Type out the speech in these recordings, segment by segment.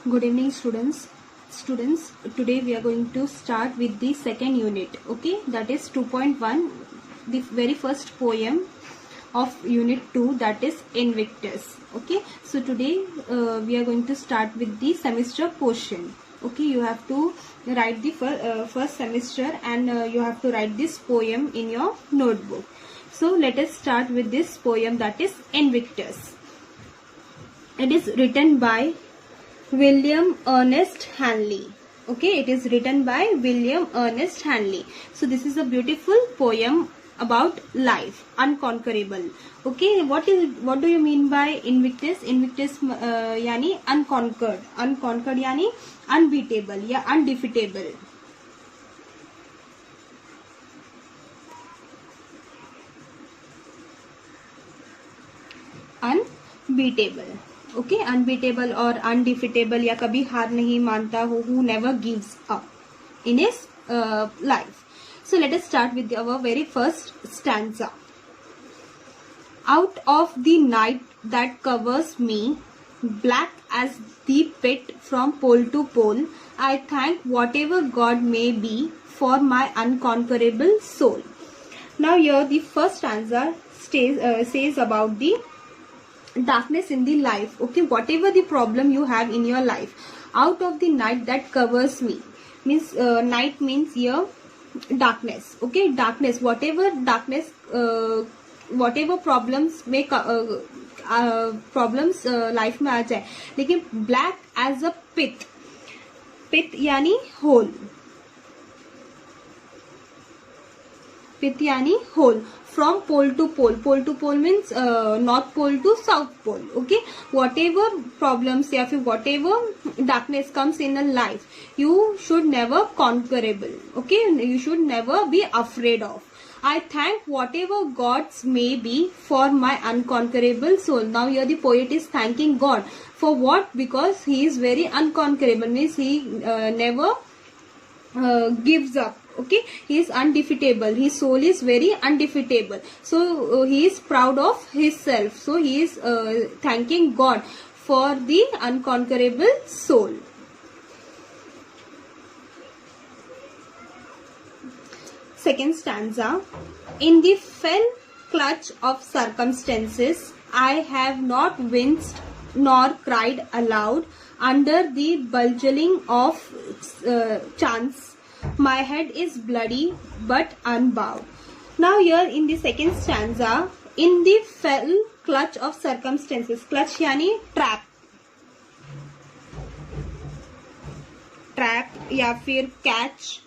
Good evening, students. Today we are going to start with the second unit. Okay, that is 2.1, the very first poem of unit 2, that is Invictus. Okay, so today we are going to start with the semester portion. Okay, you have to write the first semester and you have to write this poem in your notebook. So let us start with this poem, that is Invictus. It is written by William Ernest Hanley. Okay, it is written by William Ernest Hanley. So this is a beautiful poem about life, unconquerable. Okay, what do you mean by Invictus? Invictus यानी unconquered, unconquered यानी unbeatable या undefeatable. Unbeatable. Okay, unbeatable or undefeatable या कभी हार नहीं मानता हो, who never gives up in his life. So let us start with our very first stanza. Out of the night that covers me, black as the pit from pole to pole, I thank whatever God may be for my unconquerable soul. Now here the first stanza says about the darkness in the life. Okay, whatever the problem you have in your life, out of the night that covers me, means night means here darkness. Okay, darkness, whatever darkness, whatever problems may problems life में आ जाए, लेकिन black as a pit, pit यानी hole, pit यानी hole, from pole to pole. Pole to pole means north pole to south pole. Okay, whatever problems या फिर whatever darkness comes in a life, you should never conquerable. Okay, you should never be afraid of. I thank whatever gods may be for my unconquerable soul. Now here the poet is thanking God for what? Because he is very unconquerable, means he never gives up. Okay, he is undefeatable, his soul is very undefeatable, so he is proud of himself, so he is thanking God for the unconquerable soul. Second stanza. In the fell clutch of circumstances, I have not winced nor cried aloud. Under the bulging of chance, my head is bloody but unbowed. Now here in the second stanza, in the fell clutch of circumstances, clutch यानी trap, trap या फिर catch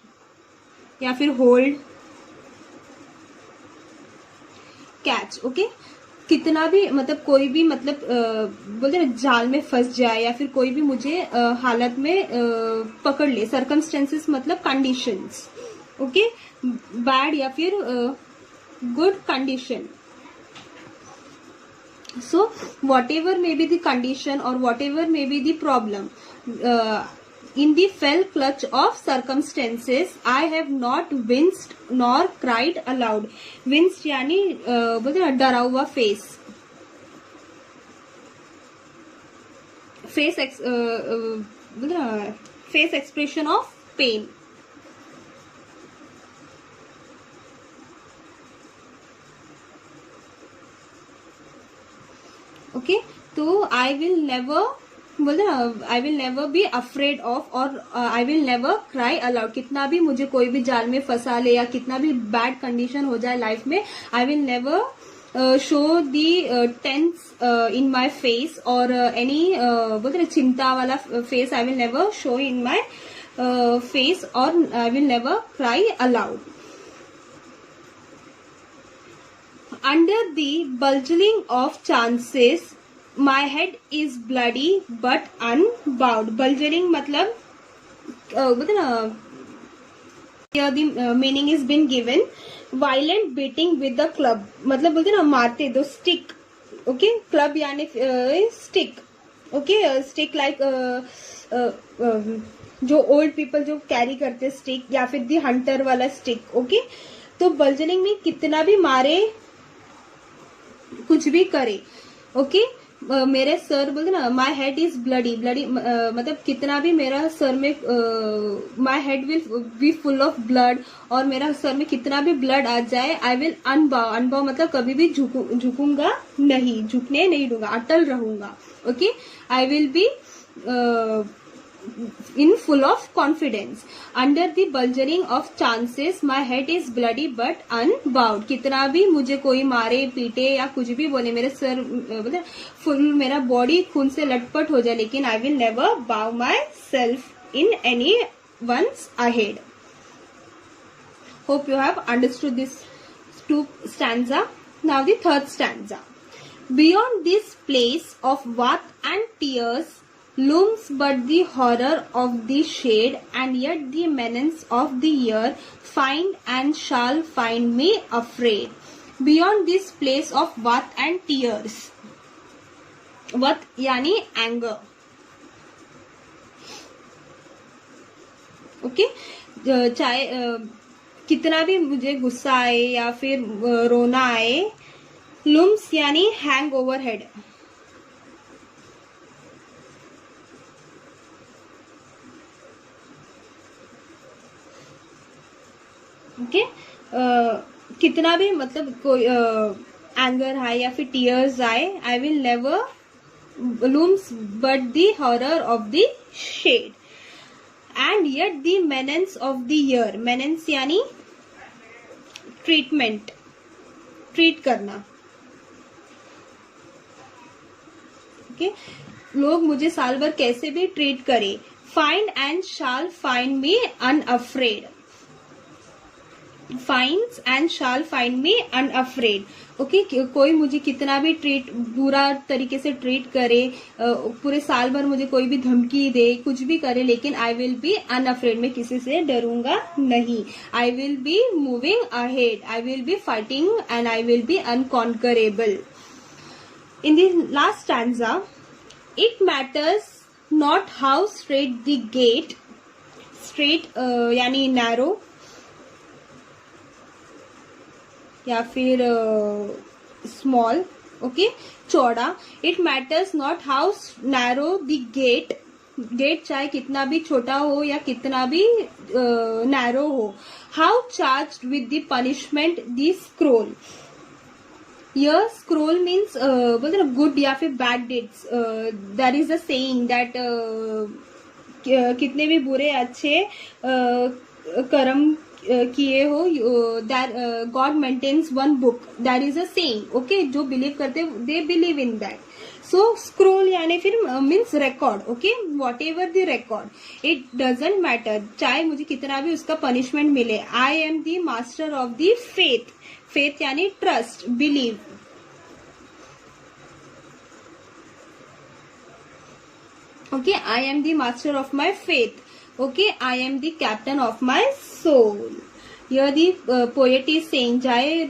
या फिर hold, catch. Okay, कितना भी मतलब कोई भी मतलब बोलते ना जाल में फंस जाए या फिर कोई भी मुझे हालत में पकड़ ले, सर्कमस्टेंसेस मतलब कंडीशंस. ओके, बैड या फिर good condition. So whatever may be the condition or whatever may be the problem, in the fell clutch of circumstances, I have not winced nor cried aloud. Winced यानी बोलते ना डरा हुआ face, face बोलते ना face expression of pain. Okay, तो I will never बोलते ना I will never be afraid of or I will never cry aloud. कितना भी मुझे कोई भी जाल में फंसा ले या कितना भी बैड कंडीशन हो जाए लाइफ में, I will never show the tense in my face or any बोलते ना चिंता वाला face I will never show in my face or I will never cry aloud. Under the bulging of chances, my head is bloody but unbowed. Bulging मतलब बोलते ना, here the meaning is been given. Violent beating with the club मतलब बोलते ना मारते दो stick. Okay, club यानी stick. Okay, stick like जो old people जो carry करते stick या फिर the hunter वाला stick. Okay, तो bulging में कितना भी मारे कुछ भी करे. Okay, मेरे सर बोलते ना, my head is bloody, bloody मतलब कितना भी मेरा सर में, my head will be full of blood, और मेरा सर में कितना भी ब्लड आ जाए, आई विल अनबाउ, अनबाउ मतलब कभी भी झुकूंगा नहीं, झुकने नहीं दूंगा, अटल रहूंगा. Okay, I will B in full of confidence. Under the bulging of chances, my head is bloody but unbowed. कितना भी मुझे कोई मारे पीटे या कुछ भी बोले, मेरे सर मतलब फुल मेरा बॉडी खून से लटपट हो जाए, लेकिन I will never bow myself in any one's ahead. Hope you have understood this two stanza. Now the third stanza. Beyond this place of wrath and tears looms but the horror of the shade, and yet the menace of the year find and shall find me afraid. Beyond this place of wrath and tears, wrath यानी anger. Okay, चाहे कितना भी मुझे गुस्सा आए या फिर रोना आए. लूम्स यानी हैंग ओवर हेड. ओके, कितना भी मतलब कोई एंगर आए या फिर टीयर्स आए, I will never looms but the horror of the shade, and yet the menace of the year. Menace यानी ट्रीटमेंट, ट्रीट करना. ओके, लोग मुझे साल भर कैसे भी ट्रीट करे. Find and shall find me unafraid. finds and shall find me unafraid. Okay, कोई मुझे कितना भी बुरा तरीके से ट्रीट करे, पूरे साल भर मुझे कोई भी धमकी दे, कुछ भी करे, लेकिन आई विल बी अनअफ्रेड. मैं किसी से डरूंगा नहीं. I will be moving ahead, I will be fighting and I will be unconquerable. In the last stanza, it matters not how straight the gate. Straight यानी नैरो या फिर स्मॉल. ओके, चौड़ा. It matters not how narrow the gate. Gate चाहे कितना भी छोटा हो या कितना भी नैरो हो. How charged with the punishment the scroll. यह स्क्रोल मीन्स बोलते ना गुड या फिर bad deeds. That is the saying that कितने भी बुरे अच्छे कर्म किए हो, God maintains one book. That is a saying. Okay, जो बिलीव करते they believe in that. So scroll यानी फिर means record. Okay, whatever the record, it doesn't matter, चाहे मुझे कितना भी उसका पनिशमेंट मिले. आई am the master of the faith. Faith यानी trust, believe. Okay, I am the master of my faith. Okay, I am the captain of my soul. Here the poet is saying, चाहे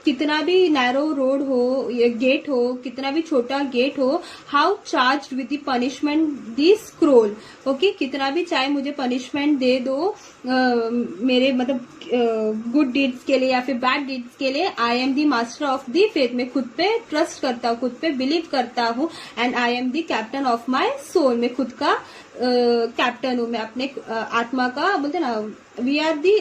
कितना भी narrow road हो या gate हो, कितना भी छोटा गेट हो, how charged with the punishment the scroll. Okay, कितना भी चाहे मुझे पनिशमेंट दे दो मेरे मतलब गुड डीड्स के लिए या फिर बैड डीड्स के लिए. आई am the master of the faith. मैं खुद पे ट्रस्ट करता हूँ, खुद पे बिलीव करता हूँ. And I am the captain of my soul. मैं खुद का कैप्टन हूँ, मैं अपने आत्मा का, बोलते ना we are the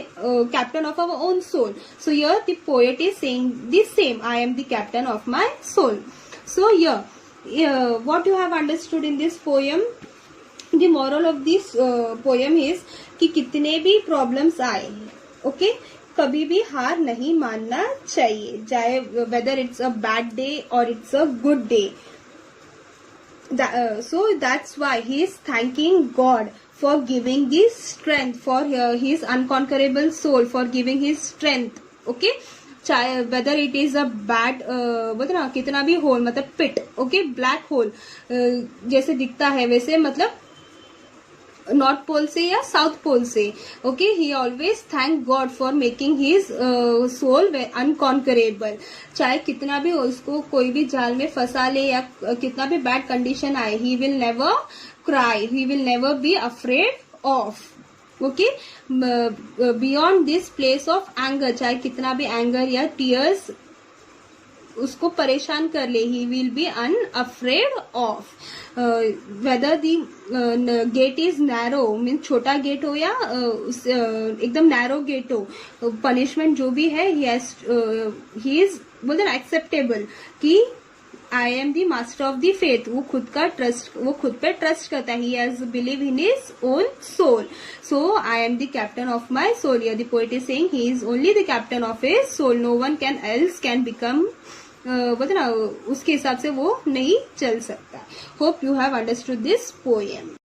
captain of our own soul. So here the poet is saying the same, I am the captain of my soul. So here what you have understood in this poem, the moral of this poem is कि कितने भी problems आए, okay, कभी भी हार नहीं मानना चाहिए, चाहे whether it's a bad day or it's a good day. So that's why he is thanking God for giving this strength, for his unconquerable soul, for giving his strength. Okay, चाहे whether it is a bad बोलते ना कितना भी whole मतलब पिट. Okay, black hole जैसे दिखता है वैसे मतलब नॉर्थ पोल से या साउथ पोल से. Okay, he always thank God for making his soul unconquerable. चाहे कितना भी उसको कोई भी जाल में फंसा ले या कितना भी बैड कंडीशन आए, he will never cry, he will never be afraid of. Okay, beyond this place of anger, चाहे कितना भी एंगर या टीयर्स उसको परेशान कर ले, he will be unafraid of whether the gate is narrow, mean छोटा गेट हो या एकदम नैरो गेट हो, पनिशमेंट जो भी है ही इज बोलते ना एक्सेप्टेबल कि I am the master of the faith, वो खुद पे ट्रस्ट करता है, he has believe in his own soul, so I am the captain of my soul, या the poet is saying he is only the captain of his soul, no one can else can become, बोलते ना उसके हिसाब से वो नहीं चल सकता. Hope you have understood this poem.